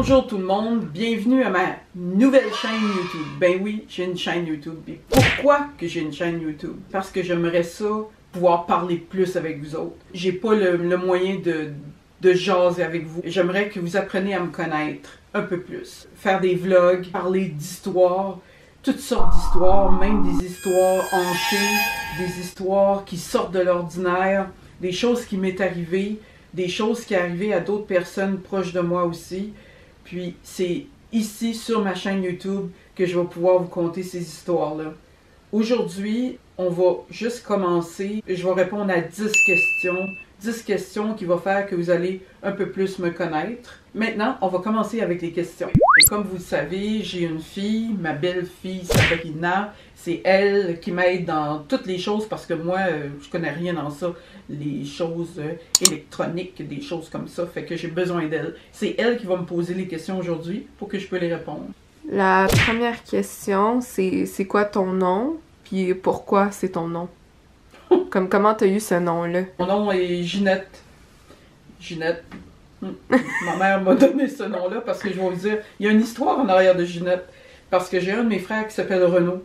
Bonjour tout le monde, bienvenue à ma nouvelle chaîne YouTube. Ben oui, j'ai une chaîne YouTube. Et pourquoi que j'ai une chaîne YouTube? Parce que j'aimerais ça pouvoir parler plus avec vous autres. J'ai pas le moyen de jaser avec vous. J'aimerais que vous appreniez à me connaître un peu plus. Faire des vlogs, parler d'histoires, toutes sortes d'histoires, même des histoires hanchées, des histoires qui sortent de l'ordinaire, des choses qui m'est arrivées, des choses qui arrivaient à d'autres personnes proches de moi aussi. Puis c'est ici sur ma chaîne YouTube que je vais pouvoir vous conter ces histoires-là. Aujourd'hui, on va juste commencer. Je vais répondre à 10 questions. 10 questions qui vont faire que vous allez un peu plus me connaître. Maintenant, on va commencer avec les questions. Et comme vous le savez, j'ai une fille, ma belle-fille Sabrina. C'est elle qui m'aide dans toutes les choses parce que moi, je connais rien dans ça. Les choses électroniques, des choses comme ça. Fait que j'ai besoin d'elle. C'est elle qui va me poser les questions aujourd'hui pour que je puisse les répondre. La première question, c'est quoi ton nom? Puis pourquoi c'est ton nom? Comment t'as eu ce nom-là? Mon nom est Ginette. Ginette. Ma mère m'a donné ce nom-là parce que je vais vous dire, il y a une histoire en arrière de Ginette. Parce que j'ai un de mes frères qui s'appelle Renaud.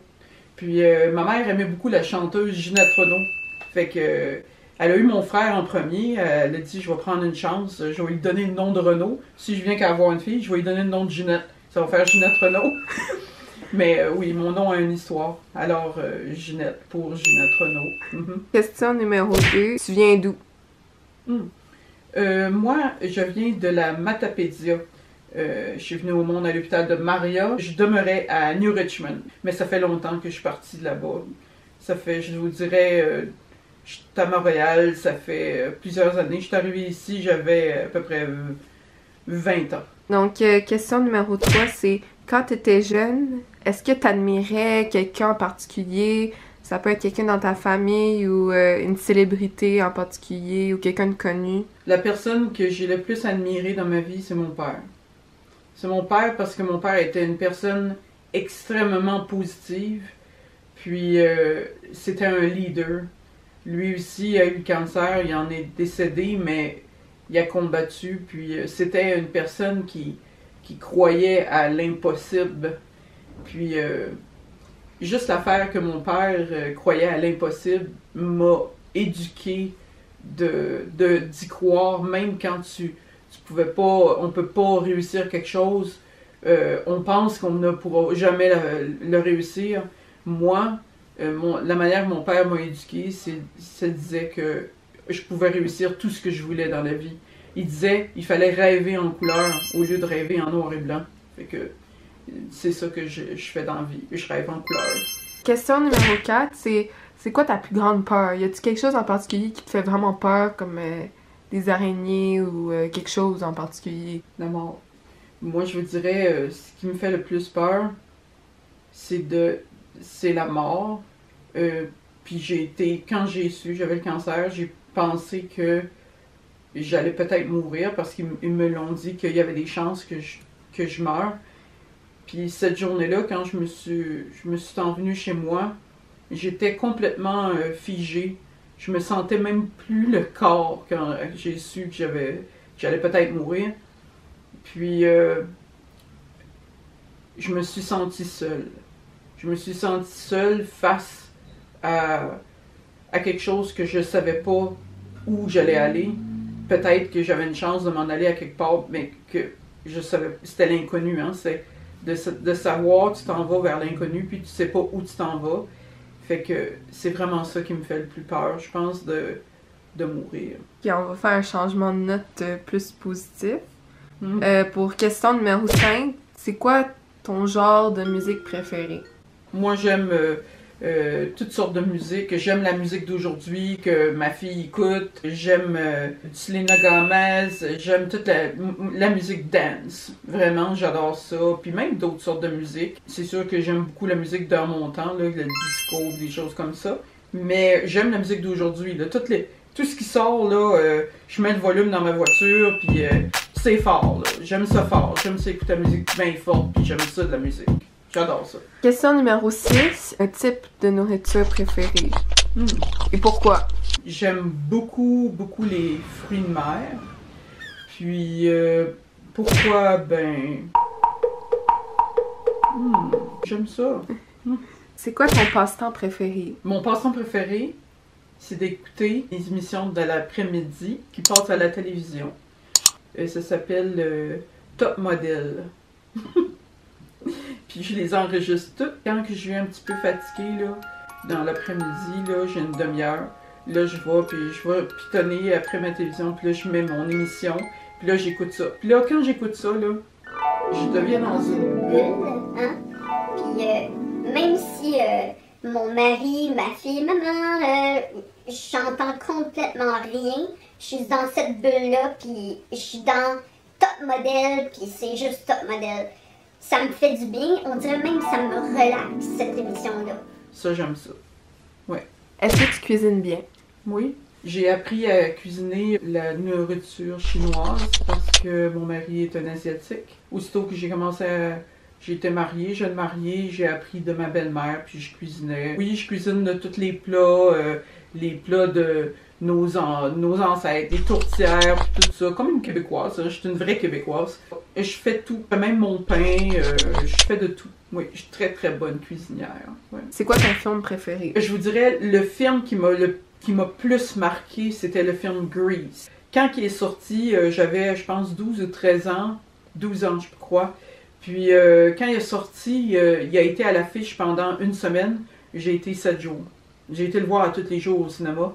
Puis ma mère aimait beaucoup la chanteuse Ginette Renaud. Fait que elle a eu mon frère en premier. Elle a dit, je vais prendre une chance. Je vais lui donner le nom de Renaud. Si je viens qu'à avoir une fille, je vais lui donner le nom de Ginette. Ça va faire Ginette Renaud. Mais oui, mon nom a une histoire. Alors, Ginette pour Ginette Renaud. Question numéro 2. Tu viens d'où? Moi, je viens de la Matapédia. Je suis venue au monde à l'hôpital de Maria. Je demeurais à New Richmond. Mais ça fait longtemps que je suis partie de là-bas. Ça fait, je vous dirais, je suis à Montréal. Ça fait plusieurs années. Je suis arrivée ici, j'avais à peu près 20 ans. Donc, question numéro 3, c'est quand tu étais jeune, est-ce que tu admirais quelqu'un en particulier? Ça peut être quelqu'un dans ta famille ou une célébrité en particulier ou quelqu'un de connu? La personne que j'ai le plus admirée dans ma vie, c'est mon père. C'est mon père parce que mon père était une personne extrêmement positive. Puis, c'était un leader. Lui aussi a eu le cancer, il en est décédé, mais il a combattu. Puis, c'était une personne qui croyait à l'impossible. Puis, juste l'affaire que mon père croyait à l'impossible m'a éduqué d'y croire, même quand on peut pas réussir quelque chose, on pense qu'on ne pourra jamais le réussir. Moi, la manière que mon père m'a éduqué, ça disait que je pouvais réussir tout ce que je voulais dans la vie. Il disait il fallait rêver en couleur au lieu de rêver en noir et blanc. Fait que c'est ça que je fais dans la vie. Je rêve en couleur. Question numéro 4, c'est quoi ta plus grande peur? Y a-t-il quelque chose en particulier qui te fait vraiment peur, comme des araignées ou quelque chose en particulier? La mort. Moi, je vous dirais, ce qui me fait le plus peur, c'est la mort. Puis quand j'ai su, j'avais le cancer, j'ai pensé que j'allais peut-être mourir parce qu'ils me l'ont dit qu'il y avait des chances que je meure. Puis cette journée-là, quand je me suis envenue chez moi, j'étais complètement figée. Je me sentais même plus le corps quand j'ai su que j'allais peut-être mourir. Puis je me suis sentie seule. Je me suis sentie seule face à quelque chose que je savais pas où j'allais aller. Peut-être que j'avais une chance de m'en aller à quelque part, mais que je savais, c'était l'inconnu, hein, c'est de savoir, tu t'en vas vers l'inconnu, puis tu sais pas où tu t'en vas. Fait que c'est vraiment ça qui me fait le plus peur, je pense, de mourir. Puis on va faire un changement de note plus positif. Pour question numéro 5, c'est quoi ton genre de musique préférée? Moi, j'aime toutes sortes de musique. J'aime la musique d'aujourd'hui que ma fille écoute. J'aime Selena Gomez. J'aime toute la musique dance. Vraiment, j'adore ça. Puis même d'autres sortes de musique. C'est sûr que j'aime beaucoup la musique de mon temps, là, le disco, des choses comme ça. Mais j'aime la musique d'aujourd'hui. Tout ce qui sort, là, je mets le volume dans ma voiture, puis c'est fort. J'aime ça fort. J'aime ça écouter la musique bien forte, puis j'aime ça de la musique. J'adore ça. Question numéro 6. Un type de nourriture préférée. Et pourquoi? J'aime beaucoup, beaucoup les fruits de mer. Puis, Pourquoi? Ben... j'aime ça. C'est quoi ton passe-temps préféré? Mon passe-temps préféré, c'est d'écouter les émissions de l'après-midi qui passent à la télévision. Ça s'appelle Top Model. Puis je les enregistre toutes. Quand je suis un petit peu fatiguée, là, dans l'après-midi, là, j'ai une demi-heure. Là, je vais pitonner après ma télévision. Puis là, je mets mon émission. Puis là, j'écoute ça. Puis là, quand j'écoute ça, là, je deviens dans une bulle. Hein? Puis même si mon mari, ma fille, maman, j'entends complètement rien, je suis dans cette bulle-là, puis je suis dans Top Model, puis c'est juste Top Model. Ça me fait du bien, on dirait même que ça me relaxe, cette émission-là. Ça, j'aime ça. Ouais. Est-ce que tu cuisines bien? Oui. J'ai appris à cuisiner la nourriture chinoise parce que mon mari est un Asiatique. Aussitôt que j'ai commencé à... J'étais mariée, jeune mariée, j'ai appris de ma belle-mère, puis je cuisinais. Oui, je cuisine de tous les plats de nos ancêtres, des tourtières, puis tout ça, comme une Québécoise. Je suis une vraie Québécoise. Je fais tout, même mon pain, je fais de tout. Oui, je suis très très bonne cuisinière. Ouais. C'est quoi ton film préféré? Je vous dirais, le film qui m'a plus marqué, c'était le film Grease. Quand il est sorti, j'avais, je pense, 12 ou 13 ans, 12 ans, je crois. Puis, quand il est sorti, il a été à l'affiche pendant une semaine. J'ai été 7 jours. J'ai été le voir à tous les jours au cinéma.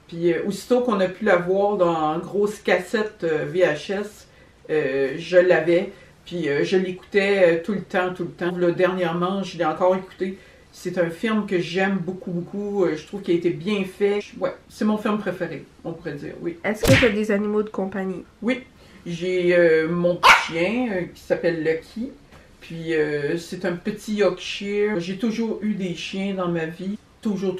Puis, aussitôt qu'on a pu la voir dans une grosse cassette VHS, je l'avais. Puis, je l'écoutais tout le temps. Là, dernièrement, je l'ai encore écouté. C'est un film que j'aime beaucoup, beaucoup. Je trouve qu'il a été bien fait. Ouais, c'est mon film préféré, on pourrait dire, oui. Est-ce que tu as des animaux de compagnie? Oui, j'ai mon petit chien qui s'appelle Lucky. Puis c'est un petit Yorkshire. J'ai toujours eu des chiens dans ma vie. Toujours.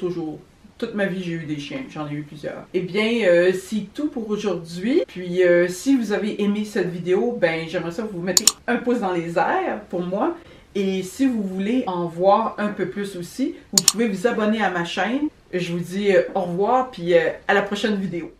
Toute ma vie, j'ai eu des chiens. J'en ai eu plusieurs. Eh bien, c'est tout pour aujourd'hui. Puis si vous avez aimé cette vidéo, ben j'aimerais ça que vous mettez un pouce dans les airs pour moi. Et si vous voulez en voir un peu plus aussi, vous pouvez vous abonner à ma chaîne. Je vous dis au revoir, puis à la prochaine vidéo.